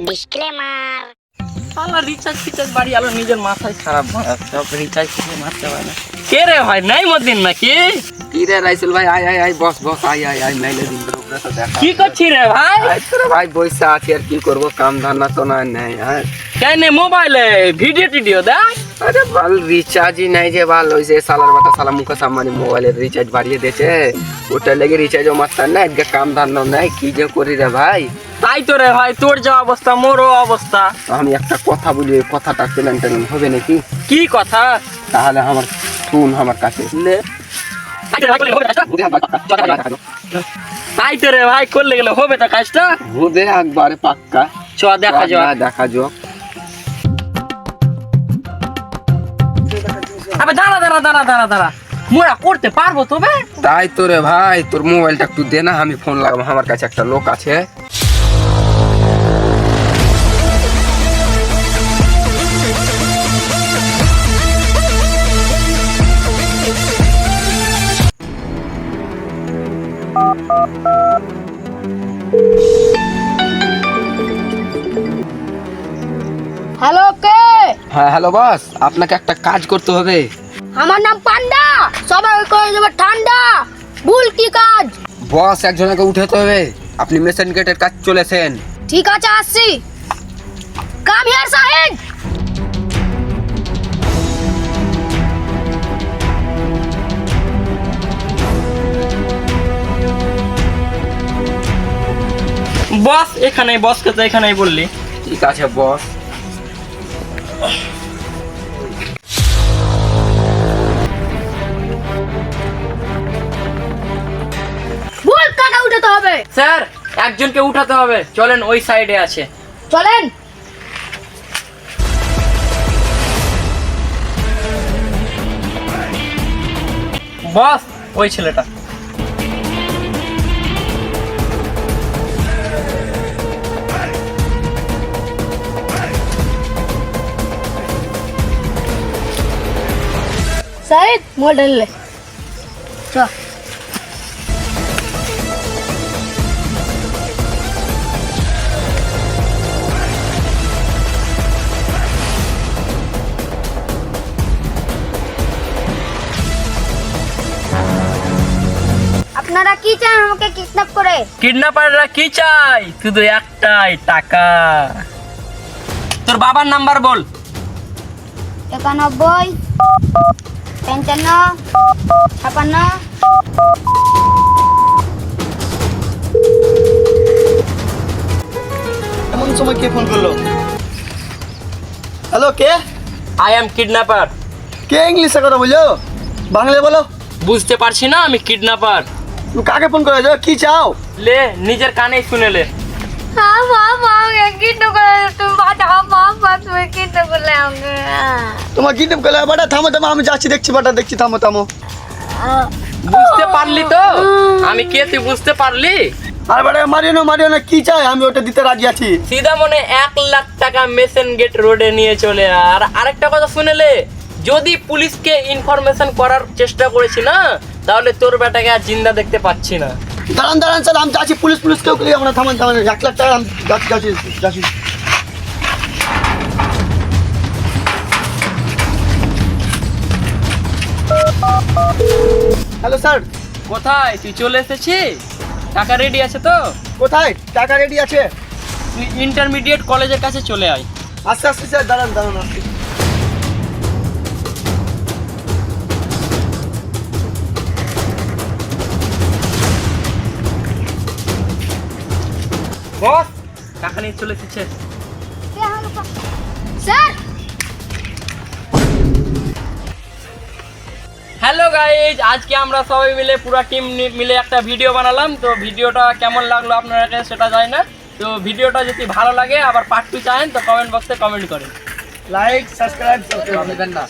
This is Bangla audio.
ডিসক্লেমার। শালা রিচার্জ বাড়ি আলো নিজের মাথায় খারাপ সব রিচার্জ করে মারতে পারে না। কে রে ভাই নাই মদিন নাকি? কি রে রাইসুল ভাই, আয় আয় আয়, বস বস, আয় আয় আয়, মেলে দিন তো উপরে তো দেখা। কি করছিস রে ভাই? আয় তোরে ভাই, বইসা আছি আর কি করব, কাম ধান্দা তো না নাই। হ্যাঁ কেন মোবাইলে ভিডিও টিডিও দেখ? আরে বাল রিচার্জই নাই যে বাল, ওই যে সালার বাটা সালা মুখে সামনে মোবাইলের রিচার্জ বাড়িয়ে দিয়েছে, ওটা লেগে রিচার্জও মারতাম না, আজকে কাম ধান্দা নাই, কি যে করি রে ভাই। তাই তো রে ভাই, তোর যা অবস্থা মোরও অবস্থা। আমি একটা কথা বলি, ওই কথাটা পেলেন টেলেন হবে নাকি? কি কথা? তাহলে আমার শুন আমার কাছে। তাই তো রে ভাই, করলে গেলে হবে তো কাজটা। বুঝে একবারে পাক্কা, চ দেখা যাক। দেখা যাক। আবে দাঁড়া দাঁড়া দাঁড়া দাঁড়া দাঁড়া, মোরা করতে পারবো তবে? তাই তো রে ভাই, তোর মোবাইলটা একটু দে না, আমি ফোন লাগাবো, আমার কাছে একটা লোক আছে। হ্যালো, কে? হ্যাঁ হ্যালো বস, আপনাকে একটা কাজ করতে হবে। আমার নাম পান্ডা, সবাই করে দেবে ঠান্ডা। ভুল কি কাজ? বস একজনকে উঠাতে হবে, আপনি মেশিন গেটের কাজ চলেছেন। ঠিক আছে, আসছি। কাম হিয়ার সাহেব। বস এখানে, বসকে তো এখানেই বললি। ঠিক আছে বস। ভুল কাকা উঠাতে হবে। স্যার একজনকে উঠাতে হবে, চলেন ওই সাইডে আছে। চলেন। বস ওই ছেলেটা। সাহেব মডেল ले चल। আপনারা কি চান আমাকে কিডন্যাপ করে? কিডন্যাপাররা কি চাই? শুধু একটাই, টাকা। তোর বাবার নাম্বার বল। 91 55 56। এমন সময় কে ফোন করলো? হ্যালো, কে? I am kidnapper. কে ইংলিশে কথা বলছো? বাংলায় বলো। বুঝতে পারছি না আমি কিডন্যাপার। তুমি কাকে ফোন করেছো? কি চাও? লে নিজের কানেই শুনে লে। हाँ मामा किडनैप कर तुम बाटा मामा तुम्हें किडनैप कर ले आऊंगा। তোমার কিডন্যাপ করলে বাটা, থামো থামো, আমি যাচ্ছি, দেখছি বাটা, দেখছি, থামো থামো। বুঝতে পারলি তো আমি কে, তুই বুঝতে পারলি? আর বাটা মারিও না, কি চাই আমি ওটা দিতে রাজি আছি। সিধা মনে 1 লাখ টাকা মেশন গেট রোডে নিয়ে চলে। আর আরেকটা কথা শুনেলে, যদি পুলিশকে ইনফরমেশন করার চেষ্টা করেছি না, তাহলে তোর বেটাকে আর জিন্দা দেখতে পাচ্ছি না। দাঁড়ান স্যার, আমি যাচ্ছি, পুলিশ কেউ করি আমরা, থামান 1 লাখ টাকা আমি যাচ্ছি। Hello sir. কোথায় তুই চলে এসেছিস? টাকা রেডি আছে তো? কোথায়? টাকা রেডি আছে। তুই ইন্টারমিডিয়েট কলেজের কাছে চলে আয়। আস্তে স্যার, দাঁড়ান আসছি। বস টাকা নিয়ে চলে এসেছে। सर হ্যালো গাইজ, আজকে আমরা সবাই মিলে পুরো টিম মিলে একটা ভিডিও বানালাম। তো ভিডিওটা কেমন লাগলো আপনারা সেটা জানি না। তো ভিডিওটা যদি ভালো লাগে আবার পার্ট 2 চান তো কমেন্ট বক্সে কমেন্ট করেন। লাইক সাবস্ক্রাইব করতে হবে না।